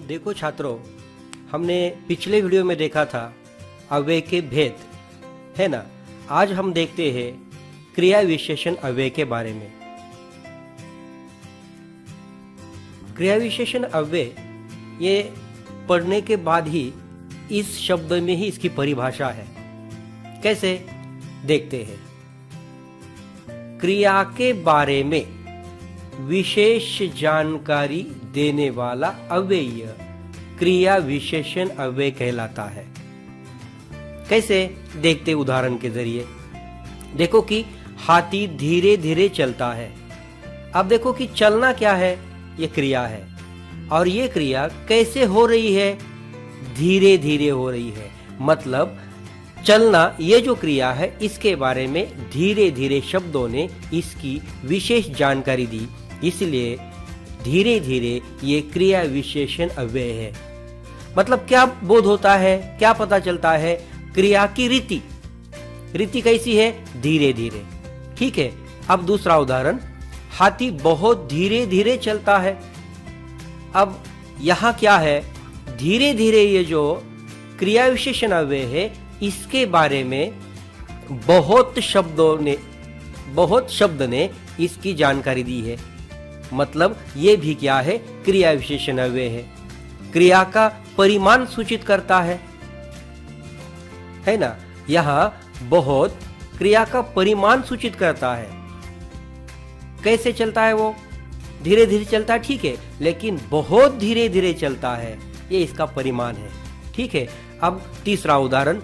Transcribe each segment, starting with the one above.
देखो छात्रों, हमने पिछले वीडियो में देखा था अव्यय के भेद, है ना। आज हम देखते हैं क्रिया विशेषण अव्यय के बारे में। क्रिया विशेषण अव्यय ये पढ़ने के बाद ही इस शब्द में ही इसकी परिभाषा है। कैसे देखते हैं। क्रिया के बारे में विशेष जानकारी देने वाला अव्यय क्रिया विशेषण अव्यय कहलाता है। कैसे देखते उदाहरण के जरिए। देखो कि हाथी धीरे धीरे चलता है। अब देखो कि चलना क्या है, ये क्रिया है और ये क्रिया कैसे हो रही है, धीरे धीरे हो रही है। मतलब चलना ये जो क्रिया है इसके बारे में धीरे धीरे शब्दों ने इसकी विशेष जानकारी दी, इसलिए धीरे धीरे ये क्रिया विशेषण अव्यय है। मतलब क्या बोध होता है, क्या पता चलता है, क्रिया की रीति। रीति कैसी है, धीरे धीरे। ठीक है। अब दूसरा उदाहरण, हाथी बहुत धीरे धीरे चलता है। अब यहां क्या है, धीरे धीरे ये जो क्रिया विशेषण अव्यय है इसके बारे में बहुत शब्द ने इसकी जानकारी दी है। मतलब ये भी क्या है, क्रिया विशेषण अव्यय है। क्रिया का परिमाण सूचित करता है ना। यहां बहुत क्रिया का परिमाण सूचित करता है। कैसे चलता है वो, धीरे धीरे चलता है, ठीक है, लेकिन बहुत धीरे धीरे चलता है, ये इसका परिमाण है। ठीक है। अब तीसरा उदाहरण,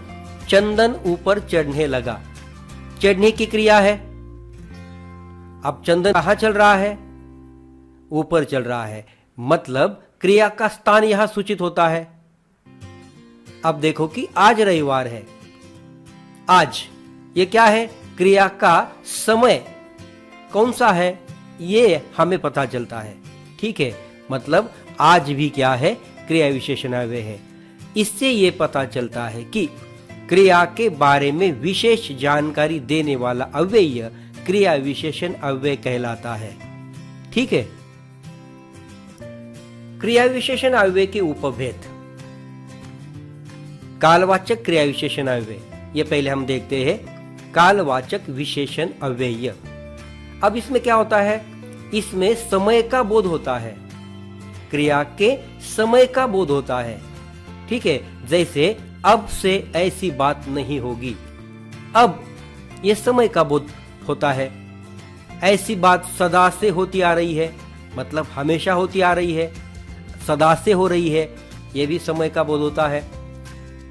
चंदन ऊपर चढ़ने लगा। चढ़ने की क्रिया है। अब चंदन कहां चल रहा है, ऊपर चल रहा है। मतलब क्रिया का स्थान यहां सूचित होता है। अब देखो कि आज रविवार है। आज ये क्या है, क्रिया का समय कौन सा है ये हमें पता चलता है। ठीक है। मतलब आज भी क्या है, क्रिया विशेषण अव्यय है। इससे ये पता चलता है कि क्रिया के बारे में विशेष जानकारी देने वाला अव्यय क्रिया विशेषण अव्यय कहलाता है। ठीक है। क्रिया विशेषण अव्यय के उपभेद। कालवाचक क्रिया विशेषण अव्यय, ये पहले हम देखते हैं। कालवाचक विशेषण अव्यय। अब इसमें क्या होता है, इसमें समय का बोध होता है, क्रिया के समय का बोध होता है। ठीक है। जैसे अब से ऐसी बात नहीं होगी, अब ये समय का बोध होता है। ऐसी बात सदा से होती आ रही है, मतलब हमेशा होती आ रही है, सदा से हो रही है, ये भी समय का बोध होता है।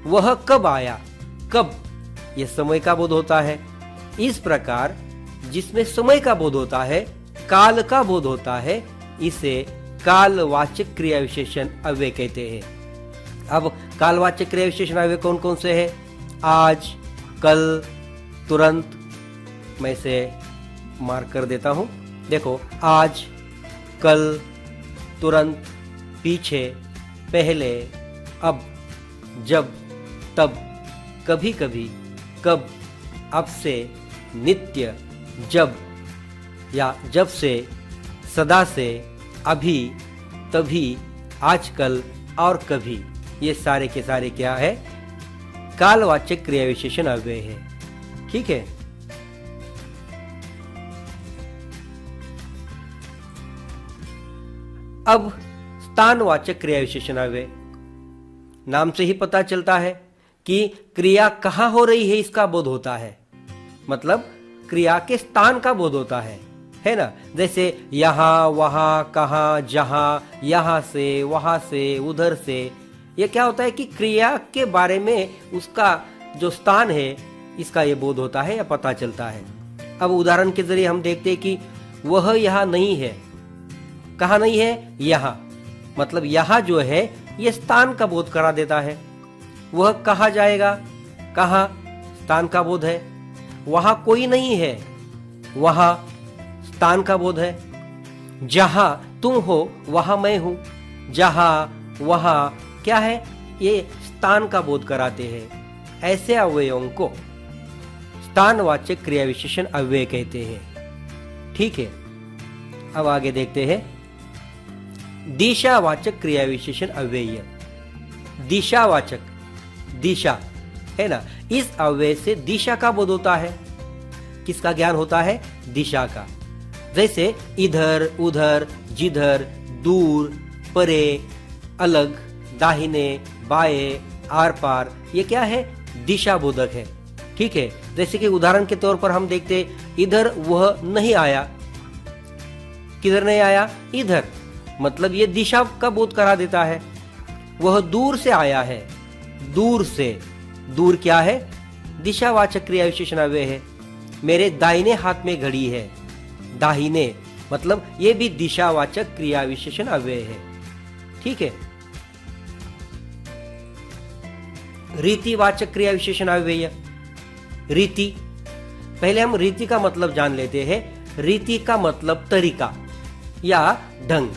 वह कब आया, कब, ये समय का बोध होता है। इस प्रकार जिसमें समय का बोध होता है, काल का बोध होता है, इसे कालवाचक क्रिया विशेषण अव्यय कहते हैं। अब कालवाचक क्रिया विशेषण अव्यय कौन कौन से हैं, आज, कल, तुरंत। मैं इसे मार्क कर देता हूं। देखो, आज, कल, तुरंत, पीछे, पहले, अब, जब, तब, कभी कभी, कब, अब से, नित्य, जब या जब से, सदा से, अभी, तभी, आजकल और कभी, ये सारे के सारे क्या है, कालवाचक क्रिया विशेषण अव्यय है। ठीक है। अब स्थानवाचक क्रिया विशेषण अव्यय। नाम से ही पता चलता है कि क्रिया कहां हो रही है इसका बोध होता है। मतलब क्रिया के स्थान का बोध होता है ना। जैसे यहां, वहां, कहां, जहां, यहां से, वहां से, उधर से। यह क्या होता है कि क्रिया के बारे में उसका जो स्थान है इसका ये बोध होता है या पता चलता है। अब उदाहरण के जरिए हम देखते हैं कि वह यहां नहीं है। कहां नहीं है, यहां। मतलब यहां जो है ये स्थान का बोध करा देता है। वह कहां जाएगा, कहां, स्थान का बोध है। वहां कोई नहीं है, वहां स्थान का बोध है। जहां तुम हो वहां मैं हूं। जहां, वहां क्या है, ये स्थान का बोध कराते हैं। ऐसे अव्ययों को स्थानवाचक क्रिया विशेषण अव्यय कहते हैं। ठीक है। अब आगे देखते हैं दिशावाचक क्रिया विशेषण अव्यय। दिशावाचक, दिशा है ना, इस अव्यय से दिशा का बोध होता है। किसका ज्ञान होता है? दिशा का। जैसे इधर, उधर, जिधर, दूर, परे, अलग, दाहिने, बाएं, आर पार, ये क्या है? दिशा बोधक है। ठीक है, जैसे कि उदाहरण के तौर पर हम देखते, इधर वह नहीं आया। किधर नहीं आया? इधर, मतलब ये दिशा का बोध करा देता है। वह दूर से आया है। दूर से, दूर क्या है? दिशावाचक क्रिया विशेषण अव्यय है। मेरे दाहिने हाथ में घड़ी है। दाहिने मतलब ये भी दिशावाचक क्रिया विशेषण अव्यय है। ठीक है। रीतिवाचक क्रिया विशेषण अव्यय। रीति, पहले हम रीति का मतलब जान लेते हैं। रीति का मतलब तरीका या ढंग।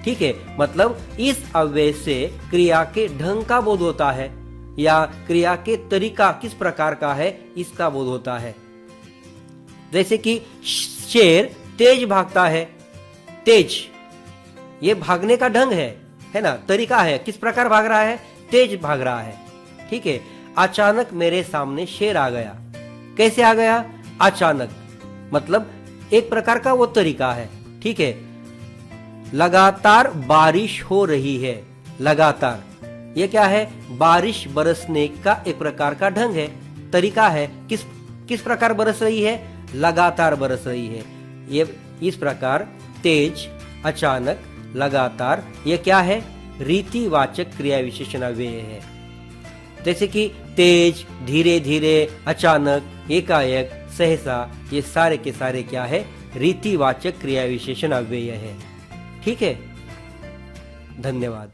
ठीक है, मतलब इस अव्यय से क्रिया के ढंग का बोध होता है या क्रिया के तरीका किस प्रकार का है इसका बोध होता है। जैसे कि शेर तेज भागता है। तेज, ये भागने का ढंग है ना, तरीका है, किस प्रकार भाग रहा है? तेज भाग रहा है। ठीक है। अचानक मेरे सामने शेर आ गया। कैसे आ गया? अचानक, मतलब एक प्रकार का वो तरीका है। ठीक है। लगातार बारिश हो रही है। लगातार, ये क्या है? बारिश बरसने का एक प्रकार का ढंग है, तरीका है। किस प्रकार बरस रही है? लगातार बरस रही है। ये इस प्रकार तेज, अचानक, लगातार, ये क्या है? रीतिवाचक क्रिया विशेषण अव्यय है। जैसे कि तेज, धीरे धीरे, अचानक, एकाएक, सहसा, ये सारे के सारे क्या है? रीतिवाचक क्रिया विशेषण अव्यय है। ठीक है। धन्यवाद।